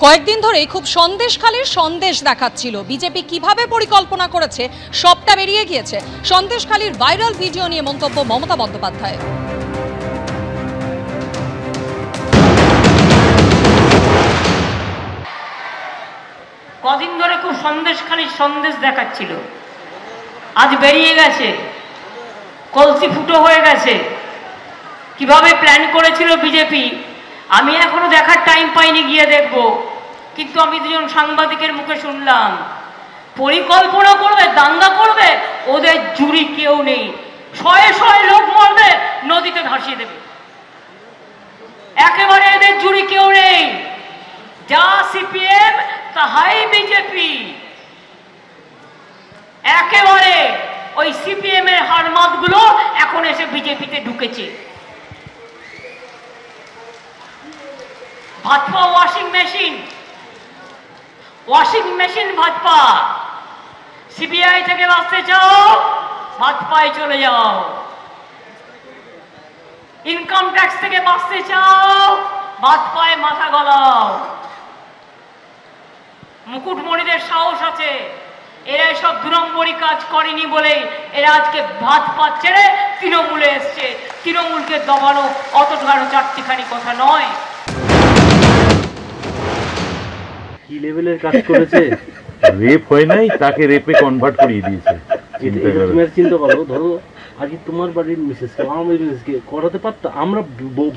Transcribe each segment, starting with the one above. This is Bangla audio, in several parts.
কয়েকদিন ধরেই খুব সন্দেশখালির সন্দেশ দেখাচ্ছিল। বিজেপি কিভাবে পরিকল্পনা করেছে সবটা বেরিয়ে গিয়েছে। সন্দেশখালির ভাইরাল ভিডিও নিয়ে মন্তব্য মমতা বন্দ্যোপাধ্যায়। কদিন ধরে খুব সন্দেশখালির সন্দেশ দেখাচ্ছিল, আজ বেরিয়ে গেছে, কলসি ফুটো হয়ে গেছে। কিভাবে প্ল্যান করেছিল বিজেপি আমি এখনো দেখার টাইম পাইনি, গিয়ে দেখব। কিন্তু আমি দুজন সাংবাদিকের মুখে শুনলাম পরিকল্পনা করবে, দাঙ্গা করবে, ওদের জুরি কেউ নেই, শয়ে শয়ে লোক মরবে, নদীতে ভাসিয়ে দেবে, একেবারে এদের জুরি কেউ নেই। যা সিপিএম তাহাই বিজেপি, একেবারে ওই সিপিএম এর হারমাত গুলো এখন এসে বিজেপিতে ঢুকেছে। Bhajpa washing machine Bhajpa. CBI থেকে বাঁচতে চাও, ভাজপায় চলে যাও। ইনকাম ট্যাক্স থেকে বাঁচতে চাও, ভাজপায় মাথা গলাও। মুকুটমণিদের সাহস আছে, এরা সব 2 নম্বরই কাজ করেনি বলে এরা আজকে ভাজপা ছেড়ে তৃণমূলে এসছে। তৃণমূলকে দমানো অতটা চারটিখানি কথা নয়। কি লেভেলের কাজ করেছে? রেপ হয় নাই, তাকে রেপে কনভার্ট করিয়ে দিয়েছে। চিন্তা করো, ধরো আজকে তোমার বাড়ির মিসেসকে, আমার বাড়ির মিসেসকে করাতে পারতো, আমরা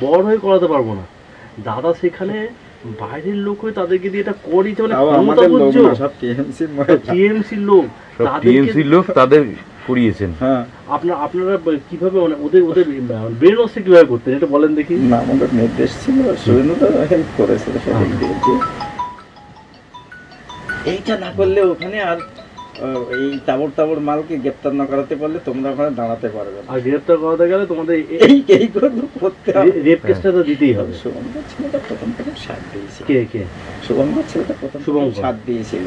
বড় হয়ে করাতে পারবো না। দাদা সেখানে বাইরের লোক হয়ে তাদেরকে দিয়ে এটা করিয়েছে, মানে টিএমসির লোক তাদের করিয়েছেন। হ্যাঁ, আপনারা কিভাবে মানে ওদের ব্রেন ওয়াশটা কিভাবে করতেন এটা বলেন দেখি। না, আমাদের নির্দেশ ছিল, সুরেন্দ্র হেল্প করেছিল সেদিক দিয়ে। এইটা না করলে ওখানে আর এই তাবড় মালকে গ্রেপ্তার না করাতে পারলে তোমরা ওখানে দাঁড়াতে পারবে না। আর গ্রেপ্তার করাতে গেলে তোমাদের এই করতে হবে, রেপ কেসটা তো দিতেই হবে। শুভঙ্কর ছেলেটা প্রথম থেকে সাথ দিয়েছিল। কে শুভঙ্কর ছেলেটা প্রথম সাথ দিয়েছিল,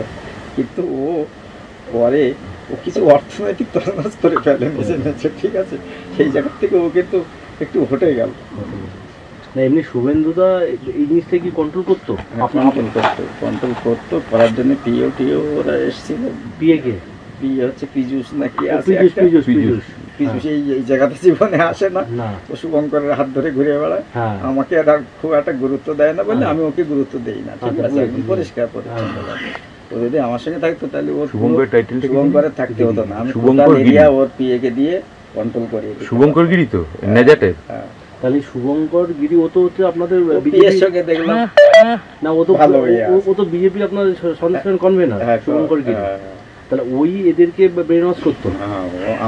কিন্তু ও পরে ও কিছু অর্থনৈতিক তছনছ করে ফেলে মেসেছে, ঠিক আছে? সেই জায়গা থেকে ও কিন্তু একটু হটে গেল। না, এমনি শুভেন্দুদা এই জিনিসটা কি কন্ট্রোল করতো? কন্ট্রোল করতো, করার জন্য পিও ওরা এসেছিল। পিএ হচ্ছে পীযুষ নাকি আছে, পীযুষ এই জায়গাতে জীবনে আসে না, ও শুভঙ্করের হাত ধরে ঘুরে বেড়ায়। আমাকে খুব একটা গুরুত্ব দেয় না বলে আমি ওকে গুরুত্ব দেই না, ঠিক আছে? একদম পরিষ্কার পরিচ্ছন্ন। ও যদি আমার সঙ্গে থাকতো তাহলে ও শুভঙ্করের থাকতে হতো না। আমি এরিয়া ওর পিএ কে দিয়ে কন্ট্রোল করি। শুভঙ্কর গিরি তো নেজাটের। তাহলে শুভঙ্কর গিরি ও তো হচ্ছে আপনাদের বিজেপির সঙ্গে দেখলাম না, ও তো বিজেপি আপনাদের সংগঠন কনভেনার শুভঙ্কর গিরি। তাহলে ওই এদেরকে ব্রেন ওয়াশ করতো,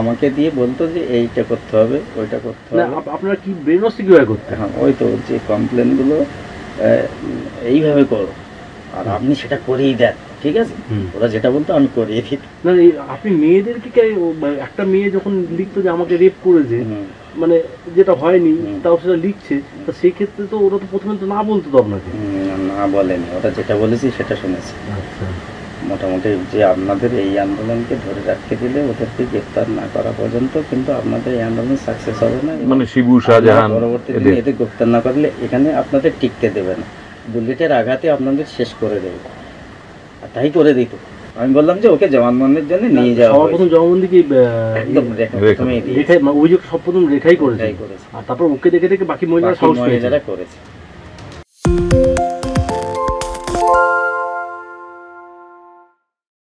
আমাকে দিয়ে বলতো যে এইটা করতে হবে, ওইটা করতে হবে। আপনারা কি ব্রেন ওয়াশ কিভাবে করতেন? হ্যাঁ, ওই তো যে কমপ্লেন গুলো এইভাবে করো আর আপনি সেটা করেই দেন, ঠিক আছে? ওরা যেটা বলতো আমি করিয়ে দিই। না, আপনি মেয়েদেরকে একটা মেয়ে যখন লিখতো যে আমাকে রেপ করেছে, মানে যেটা হয়নি তাও সেটা লিখছে, তা সেই ক্ষেত্রে তো ওরা তো প্রথমে তো না বলতো তো আপনাকে। না বলেনি, ওরা যেটা বলেছি সেটা শুনেছি। মোটামুটি যে আপনাদের এই আন্দোলনকে ধরে রাখতে দিলে ওদেরকে গ্রেপ্তার না করা পর্যন্ত কিন্তু আপনাদের এই আন্দোলন সাকসেস হবে না, মানে শিবু শাহজাহান পরবর্তী দিনে এদের গ্রেপ্তার না করলে এখানে আপনাদের টিকতে দেবে না, বুলেটের আঘাতে আপনাদের শেষ করে দেবে। আর তাই করে দিত। আমি বললাম যে ওকে জবানবন্দির জন্য নিয়ে যাওয়া। সর্বপ্রথম জবানবন্দি কি একদম অভিযোগ সব প্রথম রেখাই করেছে, আর তারপর ওকে দেখে বাকি মহিলারা করেছে।